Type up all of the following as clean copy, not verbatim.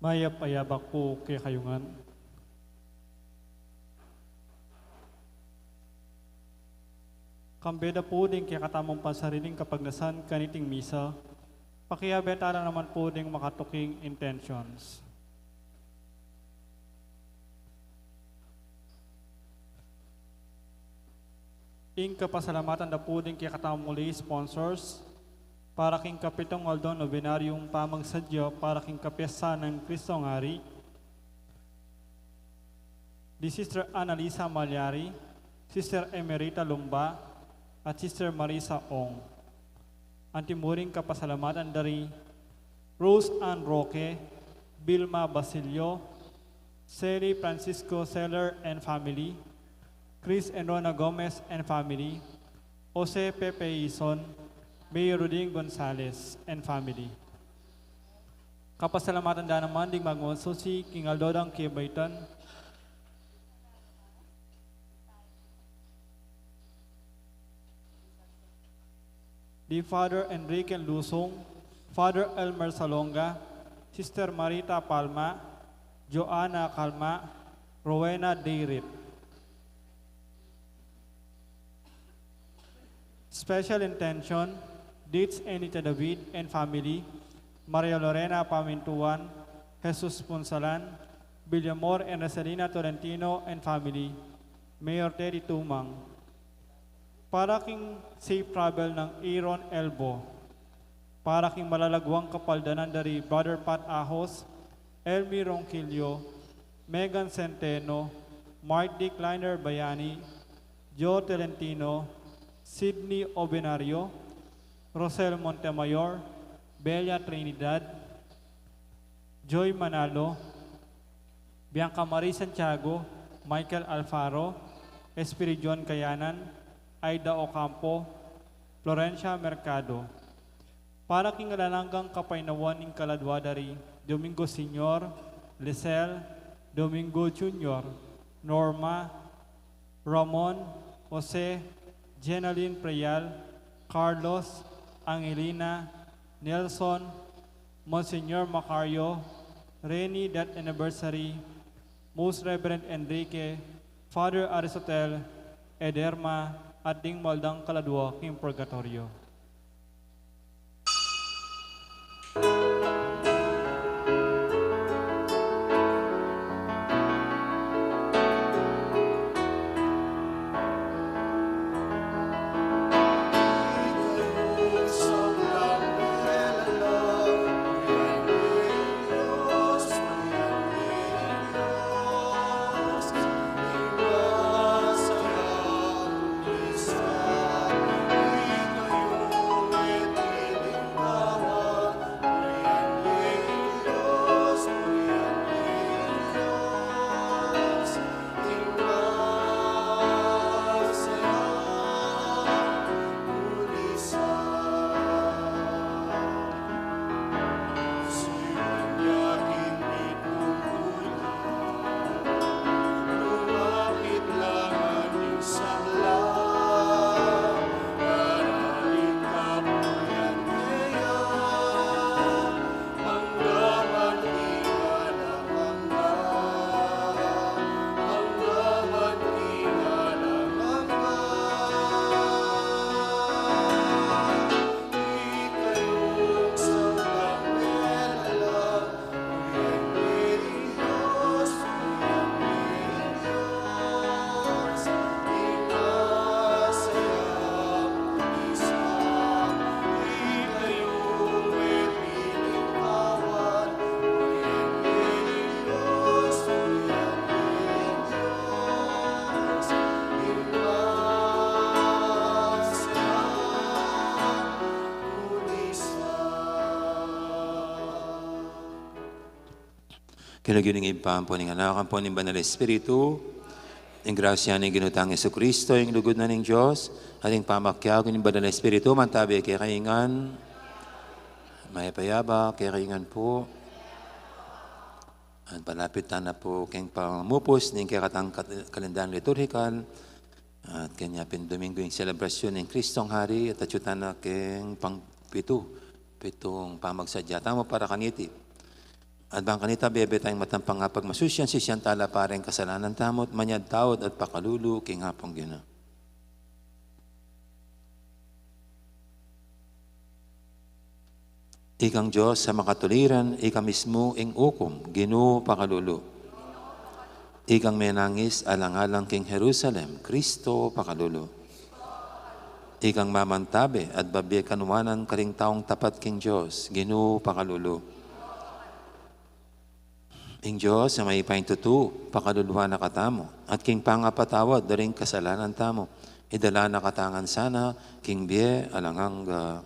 Mayap-ayabak po kay kayungan. Kambeda po din kaya katamong pansariling kapag nasan kaniting misa, pakiyabetara naman po ding makatuking intentions. Ing kapasalamatan na po din kaya katamong muli sponsors, para king kapitong Aldon Novenaryong pamagsadyo para king kapyasa ng Kristong Hari, di Sister Annalisa Malyari, Sister Emerita Lumba, at Sister Marisa Ong. Antimuring kapasalamatan dari Rose Ann Roque, Vilma Basilio, Sally Francisco Seller and family, Chris and Rona Gomez and family, Jose Pepe Ison, Mayor Ruding Gonzales and family. Kapasalamatan da naman ding magmonso si King Aldodang Kibaitan, di Father Enrique Lusong, Father Elmer Salonga, Sister Marita Palma, Joanna Calma, Rowena Deirit. Special intention, Dates Anita David and family, Maria Lorena Pamintuan, Jesus Punsalan, Villamor and Rosalina Tolentino and family, Mayor Teddy Tumang. Para king safe travel ng Aaron Elbo, para king malalagwang kapaldanan dari Brother Pat Ahos, Elmi Ronquillo, Megan Centeno, Mark D. Kleiner Bayani, Joe Tolentino, Sidney Obenario, Rosel Montemayor, Bella Trinidad, Joy Manalo, Bianca Marie Santiago, Michael Alfaro, Espiridion Kayanan, Aida Ocampo, Florencia Mercado. Para king alalanggang kapainawan ng kaladwa dari Domingo Senior, Lisel, Domingo Junior, Norma, Ramon, Jose, Jenaline Preyal, Carlos, Angelina, Nelson, Monsignor Macario, Renny Death Anniversary, Most Reverend Enrique, Father Aristotel, Ederma, at Ding Maldang Kaladwa, King Purgatorio. Kinagyuning ipampo ng anakan po ng Banal Espiritu, ang grasya ng ginutang Yesu Kristo, yung lugod na ng Diyos, ating pamakyago ng Banal Espiritu, mantabi kay kaingan, may payaba, kay kaingan po. At palapitan na po kayong pamupos ng kakatang kalendang liturhikal, at kanya Domingo yung selebrasyon ng Kristong Hari, at atyutan na kayong pitong pamagsadya. Tamo para kaniti. At bang kanita bebe tayong matampang nga pagmasusyan si siyang tala pareng kasalanan tamot, manyad tawad at pakalulu king hapong gina. Ikang Diyos sa makatuliran, ika mismo ing ukom, ginu pakalulu. Ikang menangis alang-alang king Jerusalem, Kristo pakalulu. Ikang mamantabe at babye kanwanan karing taong tapat king Diyos, ginu pakalulu. Ing Diyos sa may paintutu, pakaluluwa na katamo, at king pangapatawad daring kasalanan tamo, idala na katangan sana, king biye alanganga.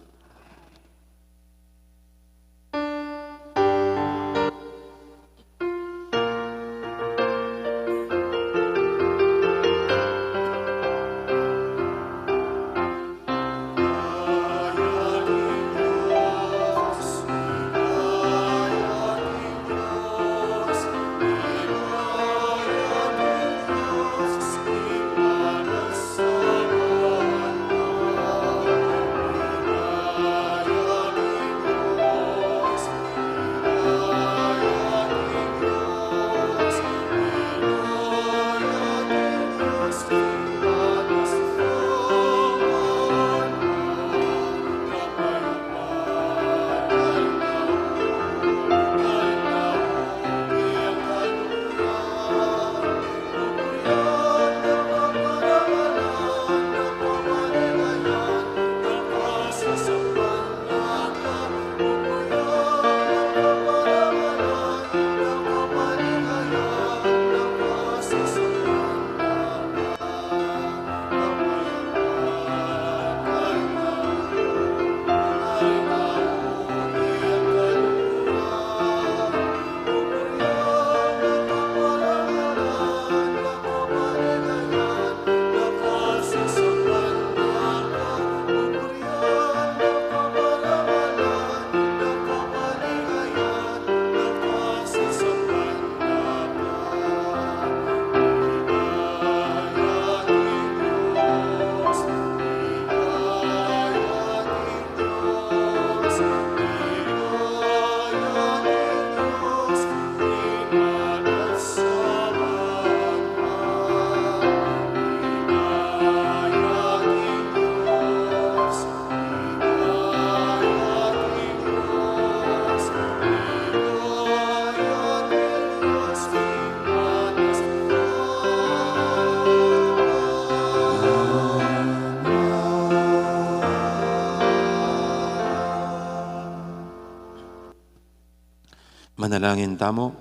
Manalangin tamo.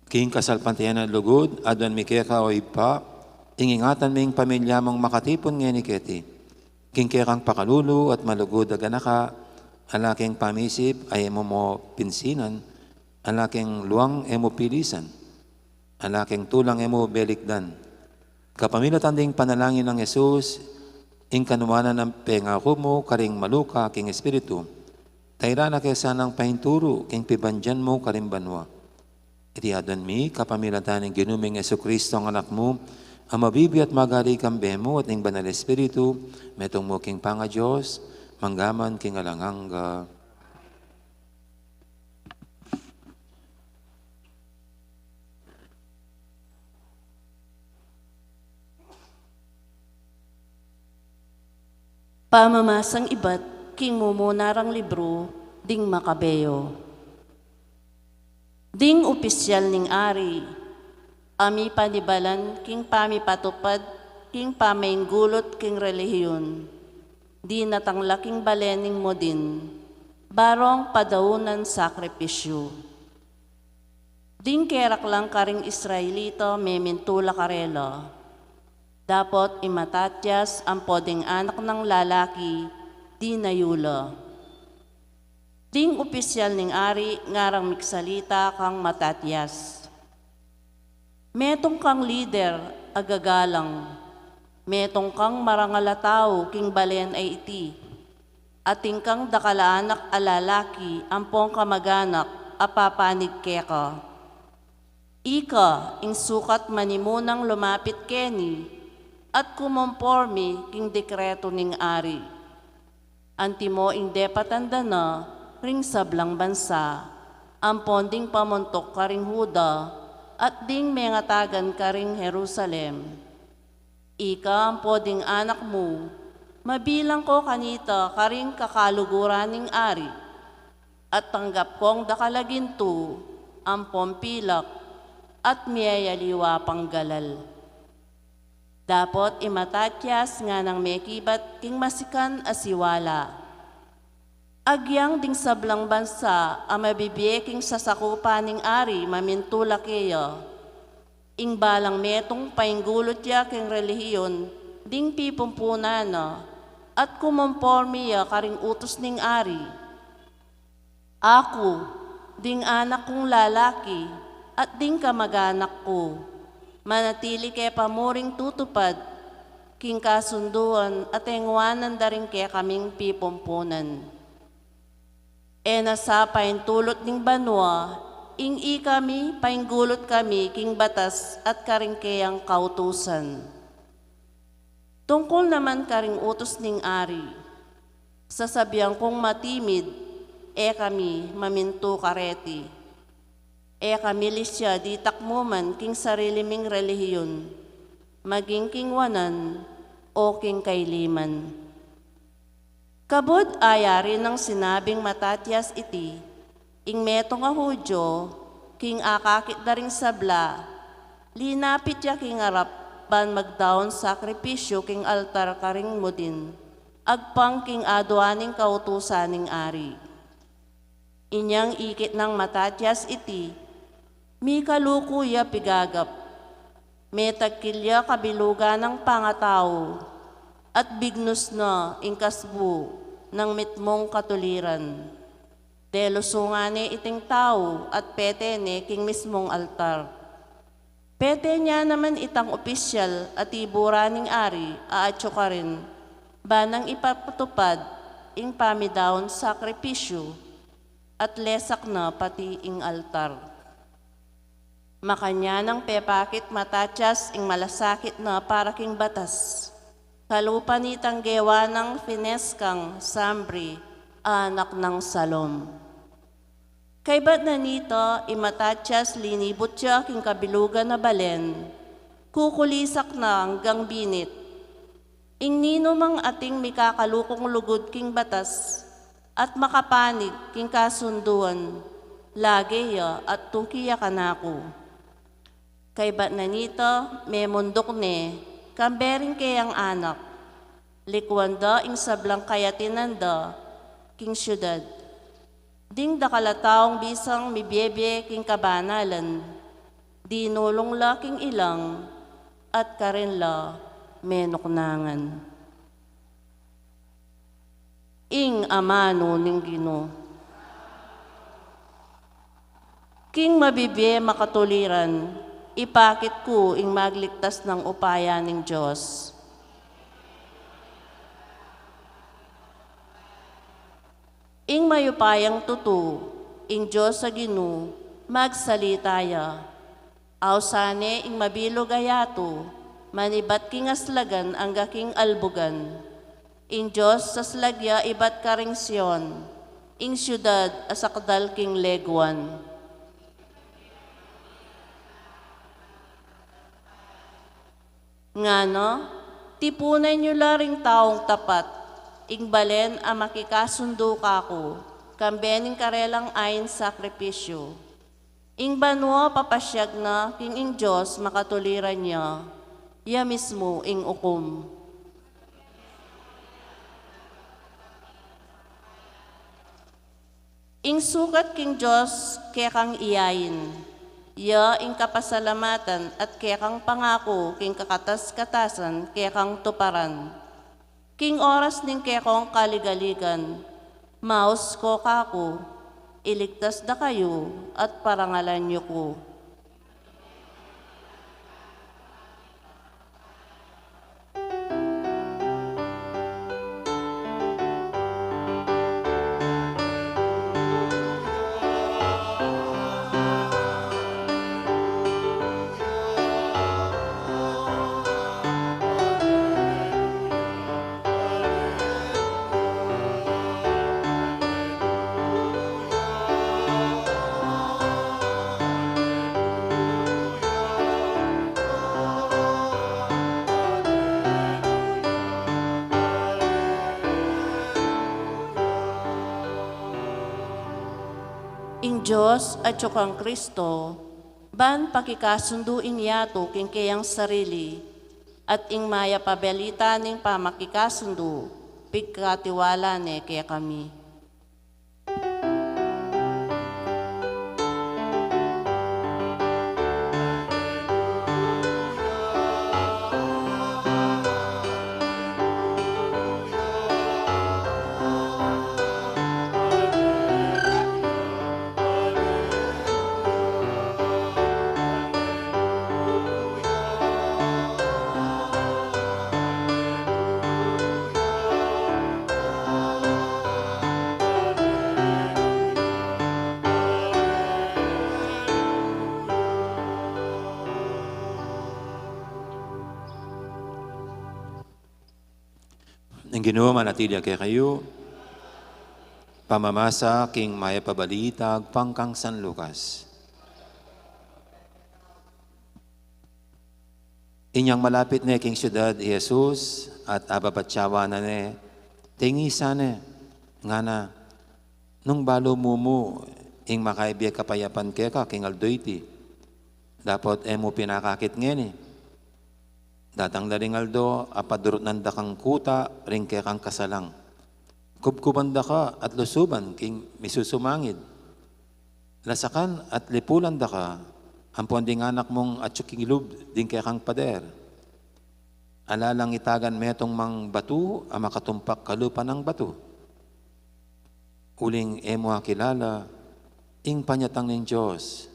King kasalpantayan ng lugod, adwan mikeka o ipa, ingingatan ming pamilya mong makatipon nga ni Keti. King kekang pakalulu at malugod aganaka, alaking pamisip ay mo pinsinan, alaking luwang emo pilisan, alaking tulang emo belikdan. Kapamilatan ding panalangin ng Jesus, ing kanuwanan ng pengako mo, karing maluka, king espiritu, tayra na kesa ng pahinturo, king pibandyan mo, karing banwa. Itiadan mi, kapamilatan ng ginuming Jesucristo ang anak mo, ang mabibi at magali kambe mo at ng banal espiritu, metong mo king panga Diyos, manggaman king alanganga. Pamamasang iba't king mumunarang libro, ding Makabeyo. Ding opisyal ning ari, ami panibalan king pamipatupad, king pamainggulot king relihiyon, di natanglaking balening mo din, barong padaunan sakripisyo. Ding kerak lang karing Israelito memintula karelo, dapat imatatyas ang poding anak ng lalaki, di nayulo. Ding opisyal ning ari ngarang miksalita kang Matatias. Metong kang lider agagalang, metong kang marangalatao king balen ay iti, ating kang dakalaanak alalaki ampong kamaganak apapanig keka. Ika ing sukat manimunang lumapit keni at kumompormi king dekreto ning ari. Antimo ing depatanda na ring sablang bansa, ampon ding pamontok karing Huda at ding mengatagan karing Jerusalem. Ika ang poding anak mo, mabilang ko kanita karing kakaluguran ning ari, at tanggap kong dakalaginto ang pompilak at miyayaliwa panggalal. Dapot imatatyas nga ng mekibat king masikan asiwala. Agyang ding sablang bansa ang mabibiye king sasakupan ning ari mamintula keya. Ing balang metong painggulot ya king relihiyon ding pipumpunana at kumompormi ya karing utos ning ari. Ako, ding anak kong lalaki at ding kamag-anak ko, manatili kay pamuring tutupad, king kasunduan at engwanan daring kaya kaming pipumpunan. E nasa paintulot ning banwa, ing kami, painggulot kami, king batas at karing kayang kautusan. Tungkol naman karing utos ning ari, sasabihan kong matimid, e kami maminto kareti. E kami lisya di takmuman king sarili ming relihiyon, maging king wanan o king kailiman. Kabod ayari ng sinabing Matatias iti, ing metong a Hudyo, king akakit daring sabla, linapit ya king arap, ban magdaon sakripisyo king altar karing mudin, agpang king aduaning kautusaning ari. Inyang ikit ng Matatias iti, mi kalukuya pigagap, metagkilya kabiluga ng pangatao, at bignos na ingkasbu ng mitmong katuliran. Delusungane iting tao at pete ne king mismong altar. Pete niya naman itang opisyal at iburaning ari aatyo ka rin, banang ipapatupad ing pamidaon sakripisyo at lesak na pati ing altar. Makanya ng pepakit Matatias ing malasakit na para king batas. Kalupanitang gewa ng Fineskang Sambri, anak ng Salom. Kay ba't na nito, Matatias linibot siya king kabilugan na balen, kukulisak na hanggang binit. Ing nino mang ating mikakalukong lugod king batas, at makapanig king kasunduan, lagi ya at tungkiya kanako. Kay ba't na nito, may mundok ne, kambering kayang anak, likwanda ing sablang kayatinanda, king syudad. Ding dakalataong bisang mibyebye king kabanalan, dinulong la king ilang, at karin la menoknangan. Ing amano ning Ginoo. King mabibye makatuliran, ipakit ko ing magligtas ng upaya ng Diyos. Ing mayupayang tutu, ing Diyos sa Ginoo, magsalitaya. Awsane ing mabilog ayato, manibat king aslagan ang gaking albugan. Ing Diyos sa slagya ibat karing Sion, ing syudad asakdal king legwan. Ngano, tipunay nyo laring taong tapat, ing balen ang makikasundo kako, kambening karelang ayin sakripisyo. Ing banwa papasyag na, king ing Diyos makatuliran niya, ya mismo ing ukom. Ing sukat king Diyos kekang iyayin, ya ing kapasalamatan at kekang pangako king kakatas-katasan kekang tuparan. King oras ning kekong kaligaligan, Maos ko kako, iligtas da kayo at parangalan niyo ko. Ing Diyos at kang Kristo, ban pakikasunduin yato king kayang sarili, at ing maya pabalita ning pamakikasundo, pigkatiwala ne kaya kami. Ang Ginoo manatili kay kayo, pamamasa king maya pabalitag pangkang San Lucas. Inyang malapit na king syudad Jesus at ababatsawa na ne, tingisa ne, nga na, nung balo mumu, ing makaibig kapayapan keka king aldoyti, dapat emo pinakakit ngeni. Datang daring aldo, apadurot nanda kang kuta, ring kaya kang kasalang. Kubkubanda ka at lusuban, king misusumangid. Lasakan at lipulan da ka, ampon ding anak mong atsuking lub, ding kaya kang pader. Alalang itagan metong mang batu, ang makatumpak kalupa ng batu. Uling emo kilala, ing panyatang ng Diyos,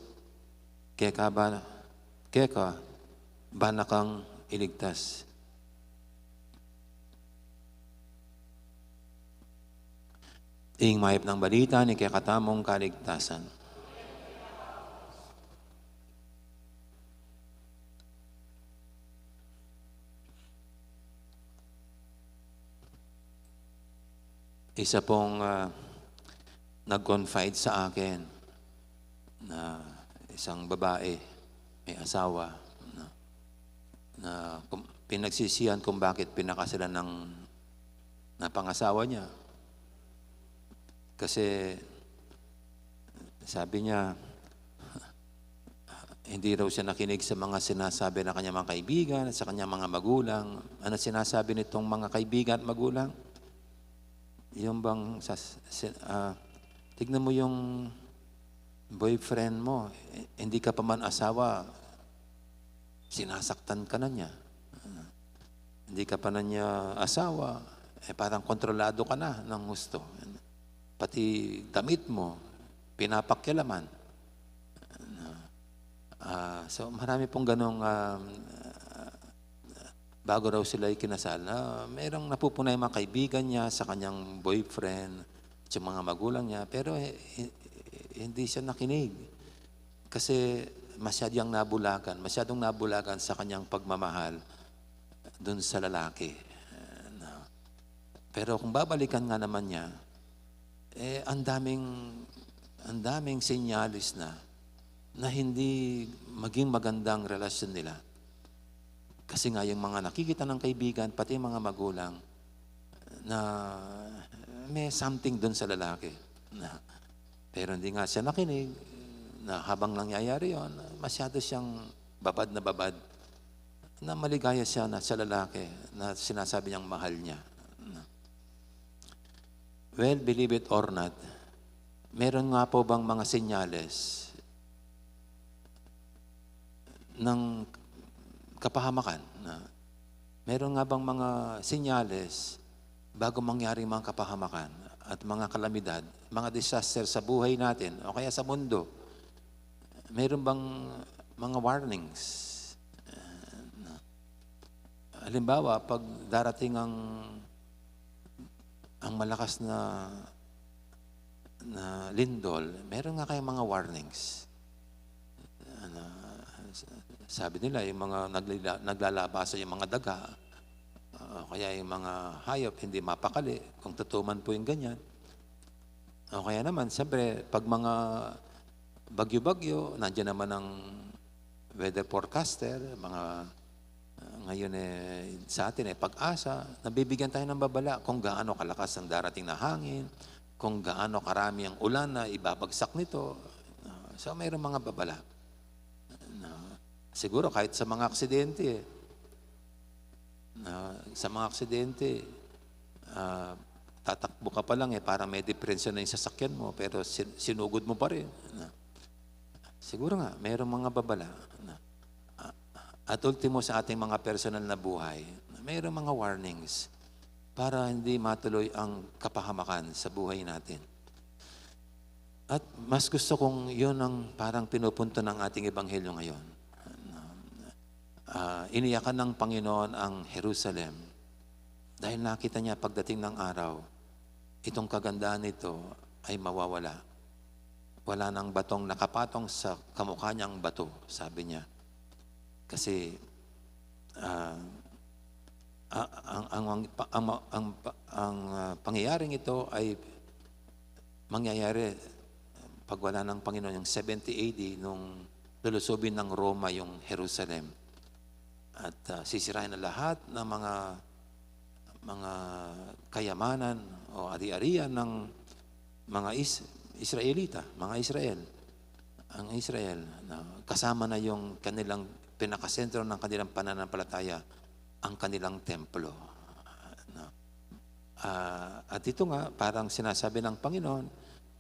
kaya ka, bana kang iligtas. Ing mahip ng balita ni kaya katamong kaligtasan. Isa pong nag-confide sa akin na isang babae, may asawa, na pinagsisihan kung bakit pinakasalan ng pangasawa niya. Kasi sabi niya, hindi raw siya nakinig sa mga sinasabi ng kanyang mga kaibigan at sa kanyang mga magulang. Ano sinasabi nitong mga kaibigan at magulang? Yung bang, tignan mo yung boyfriend mo, hindi ka pa man asawa, sinasaktan ka na niya. Hindi ka pa na niya asawa, parang kontrolado ka na ng gusto. Pati damit mo, pinapakialaman. So marami pong ganong bago raw sila ikinasal, merong napupunay mga kaibigan niya sa kanyang boyfriend, sa mga magulang niya, pero hindi siya nakinig. Kasi masyadong nabulagan sa kanyang pagmamahal dun sa lalaki. Pero kung babalikan nga naman niya, ang daming senyalis na hindi maging magandang relasyon nila. Kasi nga yung mga nakikita ng kaibigan, pati mga magulang, na may something dun sa lalaki. Pero hindi nga siya nakinig, na habang nangyayari yon, masyado siyang babad na maligaya siya na sa lalaki na sinasabi niyang mahal niya. Well, believe it or not, meron nga po bang mga senyales ng kapahamakan? Meron nga bang mga senyales bago mangyari mga kapahamakan? at mga kalamidad, mga disaster sa buhay natin o kaya sa mundo, meron bang mga warnings? Halimbawa, pag darating ang malakas na lindol, meron nga kayong mga warnings. Sabi nila, yung mga naglalabasan yung mga daga, kaya yung mga hayop hindi mapakali, kung totoo man po yung ganyan. O kaya naman, siyempre, pag mga bagyo-bagyo, nandiyan naman ang weather forecaster, mga ngayon sa atin pag-asa, nabibigyan tayo ng babala kung gaano kalakas ang darating na hangin, kung gaano karami ang ulan na ibabagsak nito. So mayroong mga babala. Siguro kahit sa mga aksidente, tatakbo ka pa lang parang may diferensya na yung sasakyan mo, pero sinugod mo pa rin. Siguro nga, mayroong mga babala. At ultimo sa ating mga personal na buhay, mayroong mga warnings para hindi matuloy ang kapahamakan sa buhay natin. At mas gusto kong yun ang parang pinupunto ng ating ebanghelyo ngayon. Iniyakan ng Panginoon ang Jerusalem dahil nakita niya pagdating ng araw, itong kagandahan nito ay mawawala. Wala nang batong nakapatong sa kamukha niyang bato, sabi niya. Kasi ang pangyayaring ito ay mangyayari pag wala ng Panginoon yung 70 AD nung lulusubin ng Roma yung Jerusalem. At sisirain na lahat ng mga kayamanan o ari-arian ng mga Israelita, mga Israel. Ang Israel, kasama na yung kanilang pinakasentro ng kanilang pananampalataya, ang kanilang templo. At ito nga, parang sinasabi ng Panginoon,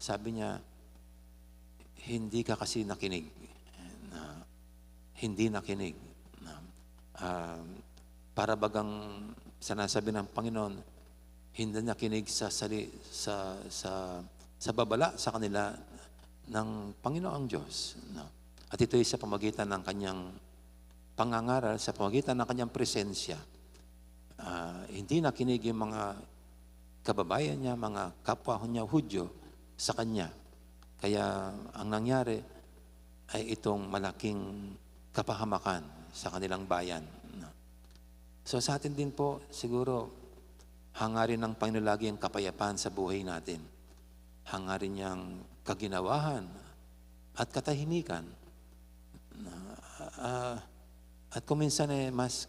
sabi niya, hindi ka kasi nakinig. Hindi nakinig. Para bagang sinasabi ng Panginoon, hindi nakinig sa babala sa kanila ng Panginoong Diyos. At ito ay sa pamagitan ng kanyang pangangaral, sa pamagitan ng kanyang presensya. Hindi nakinig yung mga kababayan niya, mga kapwa niya Hudyo sa kanya. Kaya ang nangyari ay itong malaking kapahamakan sa kanilang bayan. So sa atin din po, siguro, hangarin ng Panginoon lagi ang kapayapaan sa buhay natin. Hangarin niyang kaginawahan at katahimikan. At kung minsan mas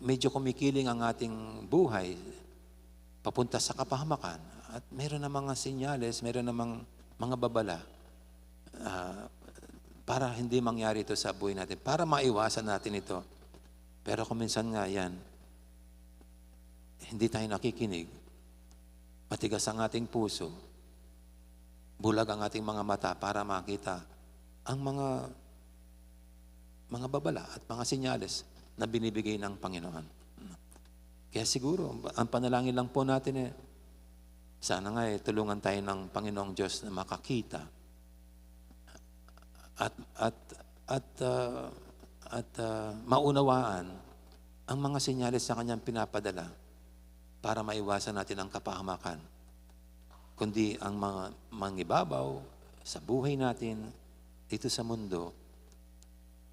medyo kumikiling ang ating buhay papunta sa kapahamakan at meron na mga senyales, meron na mga babala para hindi mangyari ito sa buhay natin, para maiwasan natin ito. Pero kung minsan nga yan, hindi tayo nakikinig, matigas ang ating puso, bulag ang ating mga mata para makita ang mga babala at mga senyales na binibigay ng Panginoon. Kaya siguro, ang panalangin lang po natin sana nga tulungan tayo ng Panginoong Diyos na makakita at maunawaan ang mga senyales sa kanyang pinapadala para maiwasan natin ang kapahamakan. Kundi ang mga mangibabaw sa buhay natin dito sa mundo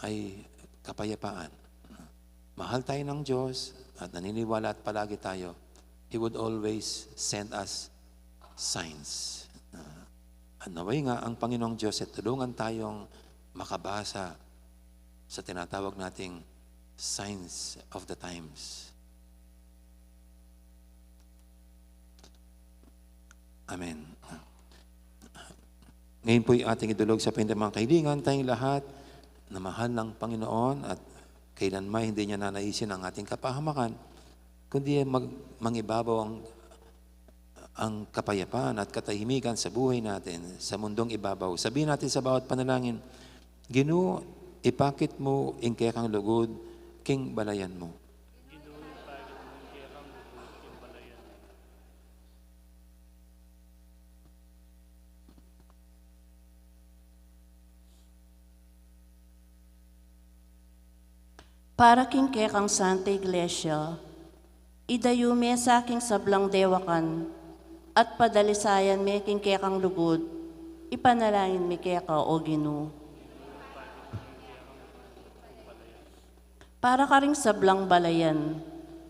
ay kapayapaan. Mahal tayo ng Diyos at naniniwala at palagi tayo, He would always send us signs. At naway nga ang Panginoong Diyos ay tulungan tayong makabasa sa tinatawag nating signs of the times. Amen. Ngayon po yung ating idulog sa pinto mga kaibigan, tayong lahat na mahal ng Panginoon at kailanman hindi niya nanaisin ang ating kapahamakan, kundi mangibabaw ang kapayapaan at katahimikan sa buhay natin, sa mundong ibabaw. Sabihin natin sa bawat panalangin, Ginoo, ipakit mo ingke kang lugod, king balayan mo. Para kingke kang Santa Iglesia, idayume sa aking sablang dewakan, at padalisayan me kingke kang lugod, ipanalangin mi kaya ka o Ginoo. Para ka ring sablang balayan,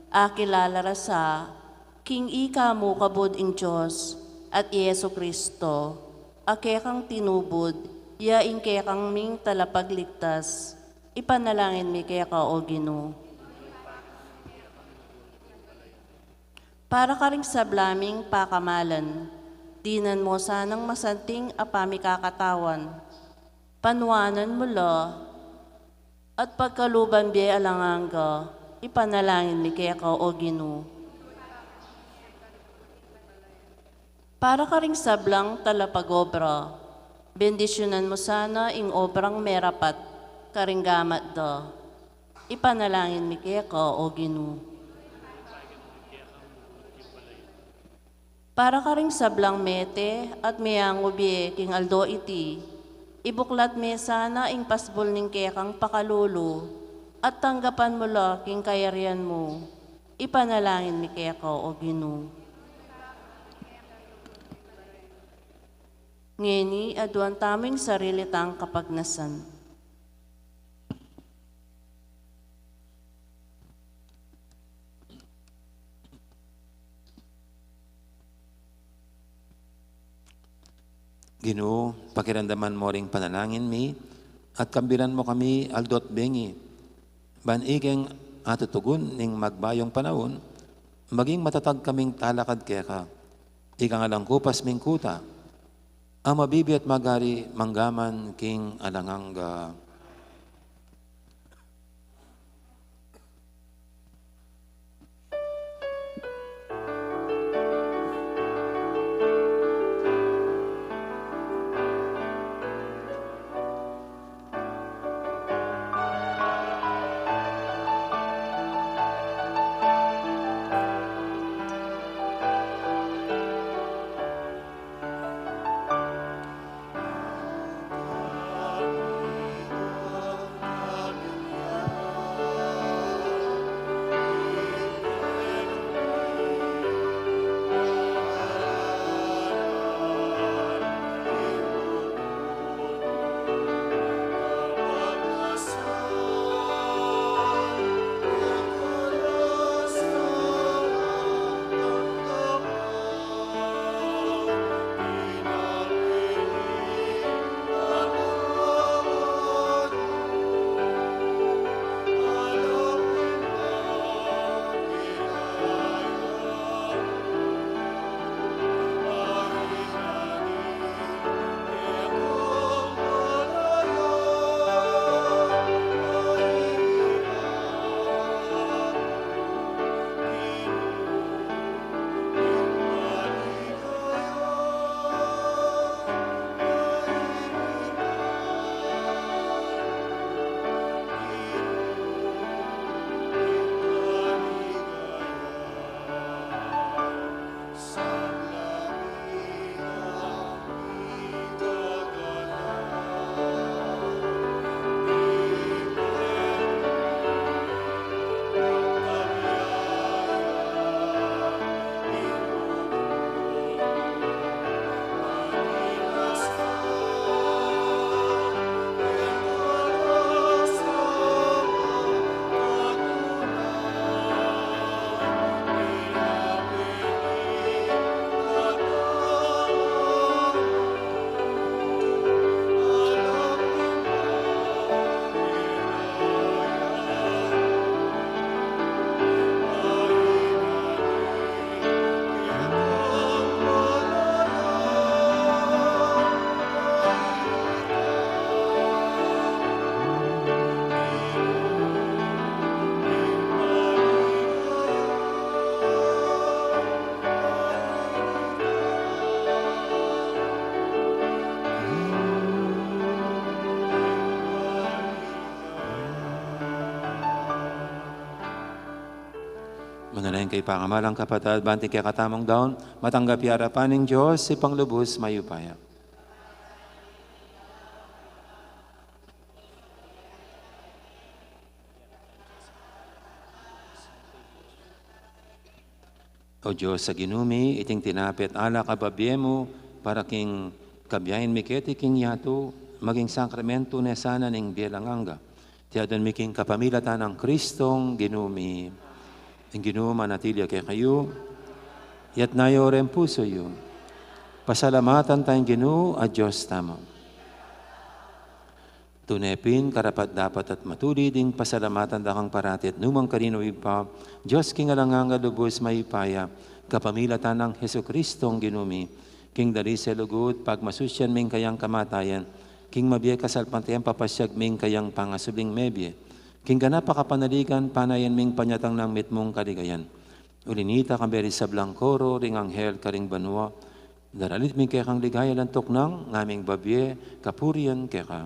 akilala sa King ika mo kabod ing Diyos at Yesu Kristo, ake kang tinubod, yaing kaya kang ming talapagligtas, ipanalangin mi kaya ka o Ginoo. Para ka ring sablaming pakamalan, dinan mo sanang masanting apami kakatawan, panuanan mo la, at pagkaluban biya alanganga, ipanalangin mi kaya ka o Ginoo. Para ka ring sablang talapagobra, bendisyonan mo sana ing obrang merapat, karinggamat da. Ipanalangin mi kaya ka o Ginoo. Para ka ring sablang mete at miyango biye king aldo iti, ibuklat me sana ing pasbol ning kaya kang pakalulu, at tanggapan mo la king kayarian mo, ipanalangin mi kaya ka o Ginoo. Ngeni aduan taming sarili tang kapagnasan. Ginoo, pakiramdaman mo ring panalangin mi, at kambilan mo kami aldot bengi. Banigeng atutugon ning magbayong panahon, maging matatag kaming talakad kaya ka. Ika nga lang kupas ming kuta, ang mabibi at magari manggaman king alanganga. Mananayin kay pangamalang kapatid, banting kaya katamong daon, matanggap harapan ng Diyos, si panglubos mayupaya. O Diyos sa ginumi, iting tinapit ala kababye mo, para king kabyahin miketi king yato, maging sakramento na sana ning bielanganga. Tiyadan miking kapamilatan ng Kristong ginumi. Ang ginuma natilya kay kayo, yat nayo rin puso yo. Pasalamatan tayong Ginoo at Diyos tamo. Tunepin, karapat dapat at matuli ding pasalamatan dakang parati at numang karino ipa, Diyos king alanganga lubos maipaya, kapamilatan ng Heso Kristong ginumi, king dali sa lugod, pagmasusyan ming kayang kamatayan, king mabiyay kasalpantayan papasyag ming kayang pangasubling mebye, king ganapa kapanaligan panayan ming panyatang ng mitmong kaligayan. Ulinita kamberi sa Blancoro, ring anghel karing banwa, daralit ming kaya kang ligaya lantok ng ngaming babye, kapurian kaya ka.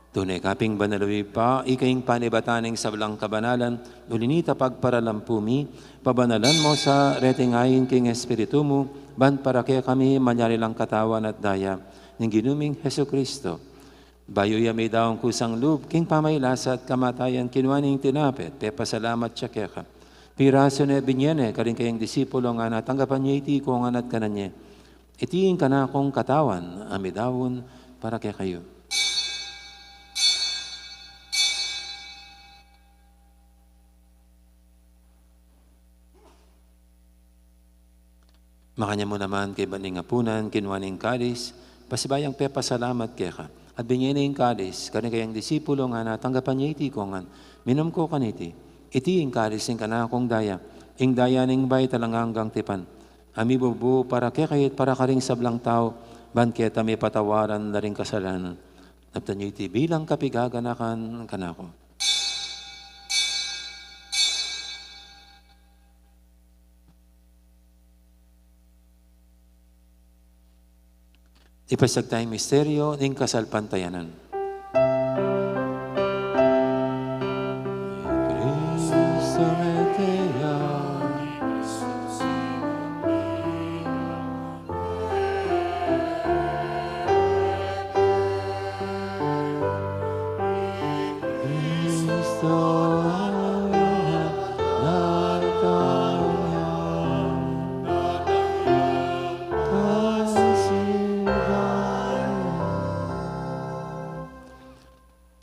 Tunay kaping banalawi pa, ikaing panibataning sa walang kabanalan, ulinita pagparalampumi, pabanalan mo sa retingayin king Espiritu mo, ban para kaya kami manyari lang katawan at daya, ng ginuming Heso Kristo. Bayo ya may daong kusang loob, king pamaylasa at kamatayan, kinuaning tinapit, pepasalamat siya kaya ka. Piraso na binyene, karing kayang disipulo nga natanggapan niya iti ko nga nat kananye. Itiin ka na akong katawan, amidawon, para kaya kayo. Makanya mo naman kay baning apunan, kinuaning kalis, pasibayang pepasalamat kaya ka. At binyaning kalis, karing kayang disipulo nga natanggapan niya iti ko nga, minum ko kaniti, iti ing kalis ing kanakong daya, ing daya ning bay talanganggang tipan. Ami bubu para kaya kayit para karing sablang tao, ban kaya may patawaran na rin kasalanan. Naptan niyo iti bilang kapigaganakan kanako. Ipasag tayong misteryo ng kasalpantayanan. Cristo metea, Cristo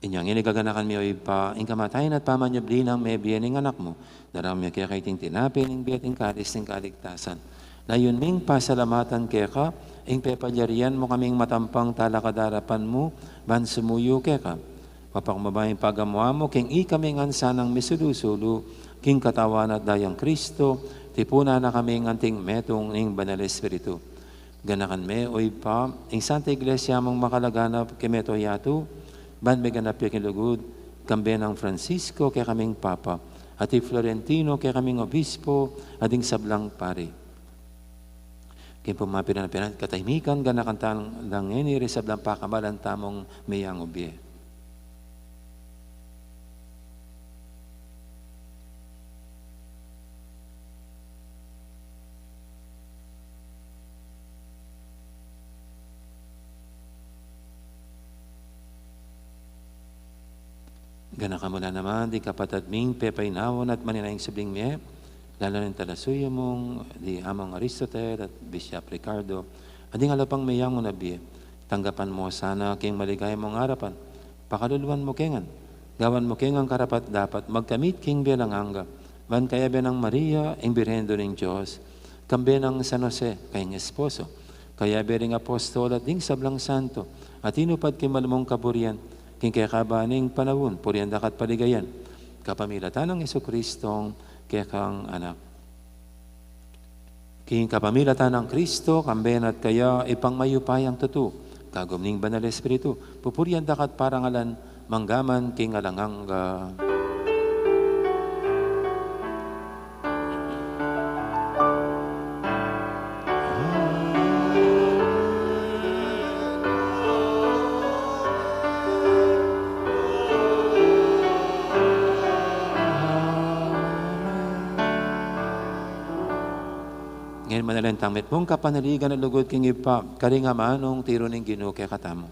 inyang inigaganakan mi oy pa, ing kamatayan at pamanyabli ng may biyaning anak mo, daram niya kaya kaiting tinapin, ing biyating kalis, ing kaligtasan. Na yun ming pasalamatan kaya ka, ing pepalyarian mo kaming matampang talakadarapan mo, ban sumuyo kaya ka. Papakmabayang pagamuha mo, king ikaming ansanang misulusulo, king katawan at dayang Kristo, tipuna na kaming anting metong ing banal Espiritu. Ganakan me oy pa, ing Santa Iglesia mong makalaganap kimeto yato, ban may ganap yakin lugod, kambe ng Francisco kaya kaming Papa, at Florentino kaya kaming Obispo, at ing sablang pari. Kim pumapinapinan, katahimikan ganakantan lang ini resab lang pakamalan tamong mayang ubye. Gana ka muna naman, di kapatid ming pepainawon at maninaing sabling miye, lalo ng talasuyo mong di amang Aristotle at Bishop Ricardo, at di nga lapang mayang mo na biye, tanggapan mo sana king maligay mong harapan, pakaluluan mo kengan, gawan mo kengang karapat dapat, magkamit king belanganga, ban kaya benang Maria, ang birhendo ng Diyos, kambe ng San Jose, kayong esposo, kaya bering apostol at ding sablang santo, at inupad king malamong kaburian, king kaya kabaning panawon, purian dakat paligayan, kapamilatan ng Jesucristong kaya kang anak. King kapamilatan ng Kristo, kamben at kaya ipangmayupayang tutu, kagumning banal espiritu, pupurian dakat parangalan, manggaman king alangang ngayon manalentang met mong kapanaligan at lugod king ipa, karingamanong tiro ng Ginoo kaya katamo.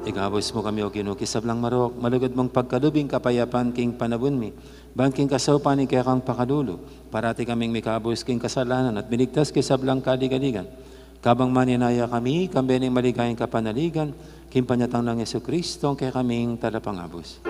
Igabos mo kami o kinukisab lang marok, malugod mong pagkalubing kapayapan king panabun mi, bangking kasawapan ni kaya kang pakadulo, parati kaming mikabos king kasalanan at binigtas kisab lang kaligaligan. Kabang maninaya kami, kambening maligayang kapanaligan, king panyatang ng Jesucristo, kaya kaming talapangabos.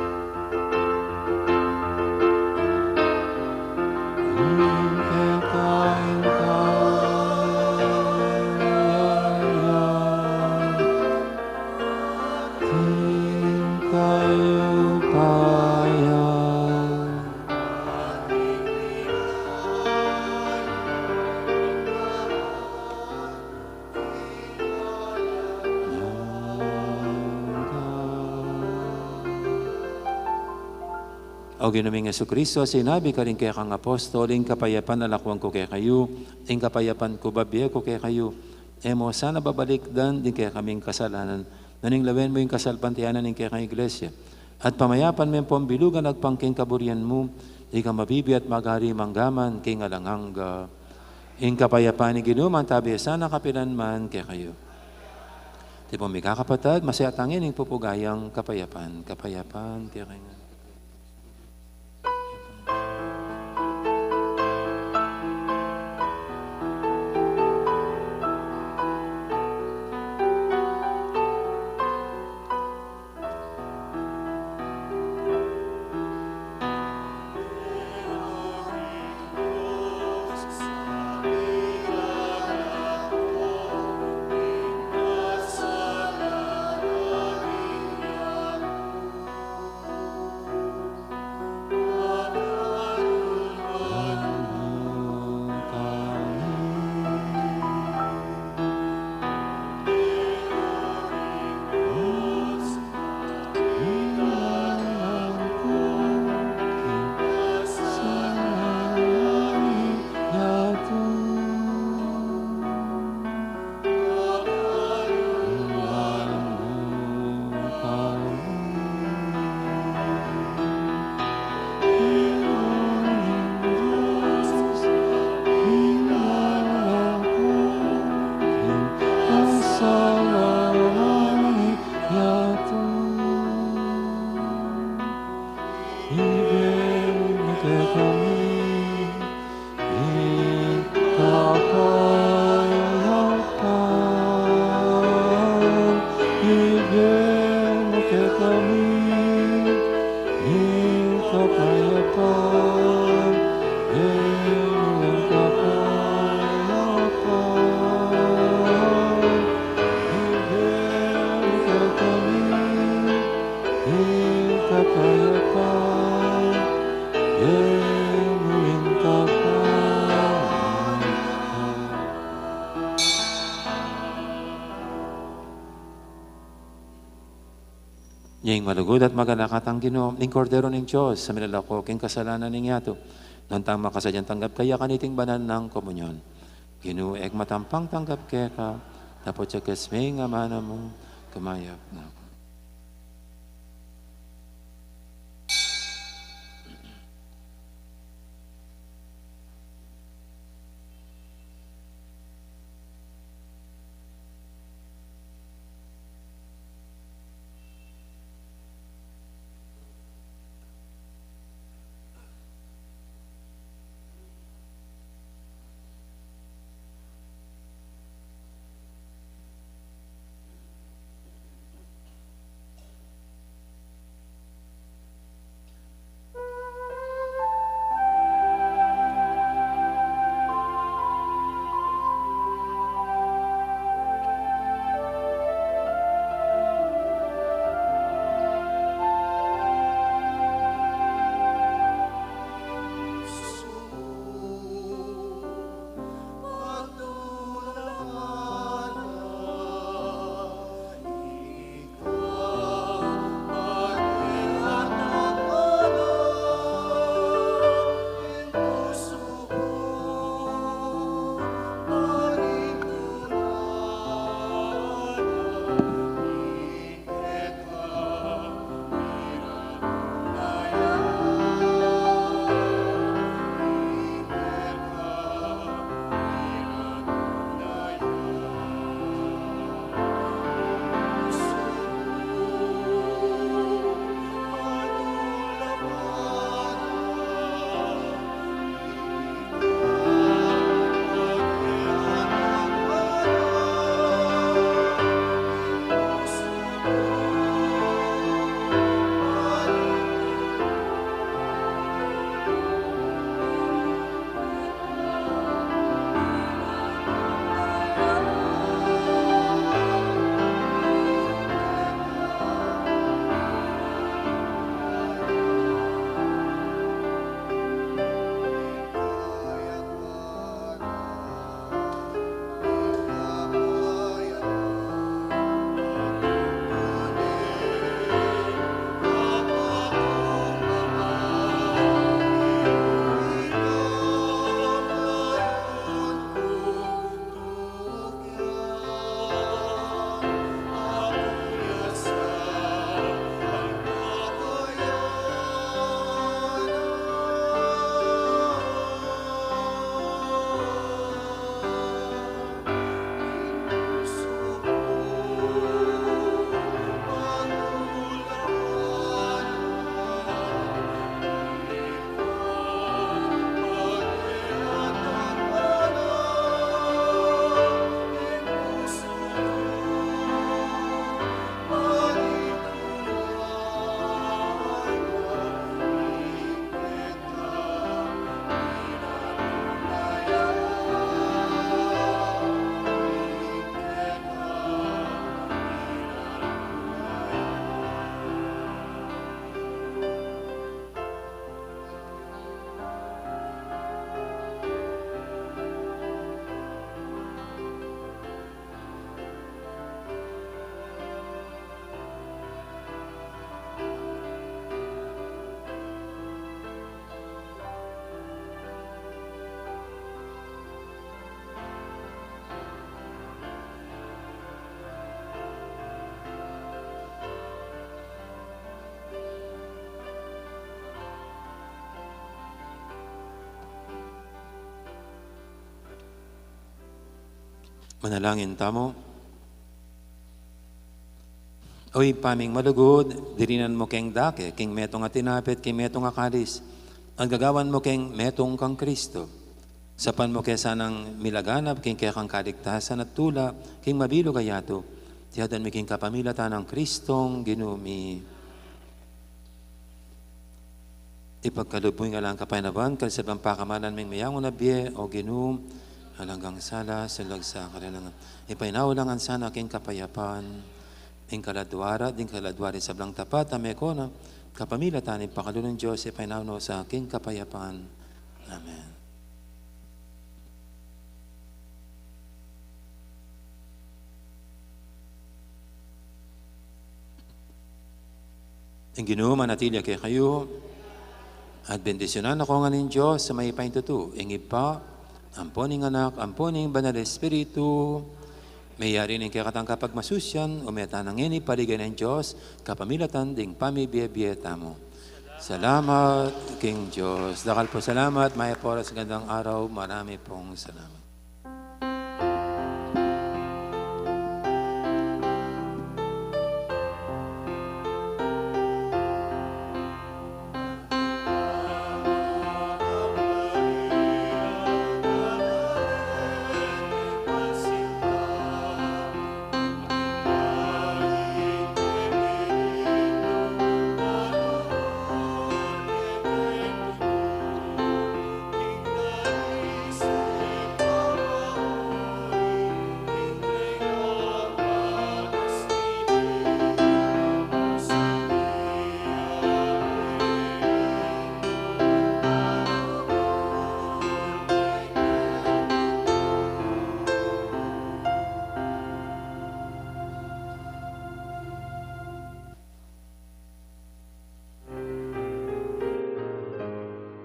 O ginaming Jesucristo, sinabi ka rin kaya kang apostol, ing kapayapan alakwang ko kaya kayo, ing kapayapan ko babiya ko kaya kayo, emo sana babalik dan din kaya kaming kasalanan, naning lawen mo yung kasalpantianan ng kaya kang iglesia. At pamayapan mo yung pambilugan at pangking kaburian mo, di ka mabibi at magari manggaman, king alangangga. Ing kapayapan ni Ginuman, tabi sana kapilan man kaya kayo. Di po may kakapatad, masayatangin yung pupugayang kapayapan, kapayapan kaya kayo. Yang malugod at magalakat ang Ginoo, ning kordero ng Diyos, sa milalako, king kasalanan ning yato, nontang makasadyan tanggap kaya kaniting banal ng komunyon. Ginoo, ek matampang tanggap kaya ka, tapos siya kasmay nga mana mo, kamayap na. Manalangin tamo. Oy paming malugod, dirinan mo keng dake, king metong nga tinapit, king metong nga kalis. Ang gagawan mo keng metong kang Kristo. Sapan mo kaya sanang milaganap, king kaya kang kaligtasan at tula, king mabilo kayato. Tiyadan mi king kapamilatan ng Kristong ginumi. Ipagkaluboy nga lang kapaynaban, kalsabang pakamalan ming mayangon na biye o ginum, halagang sala, salag sa karilangan. Ipainawalangan sana aking kapayapan, ing kaladwara, ding kaladwari sa blang tapat, ameko na kapamilatan, ipakalunan ng Diyos, ipainawaw sa aking kapayapan. Amen. Ang Ginoo manatili kay kayo, at bendisyonan ako nga ng Diyos sa may paintuto, ang Ipa, amponing anak, amponing banal Espiritu, mayari ng kakatang kapag masusyan, umetan ng ini paligay ng Diyos, kapamilatan ding pamibiyabiyeta mo. Salamat, King Diyos. Dakal po salamat, may poras gandang araw, marami pong salamat.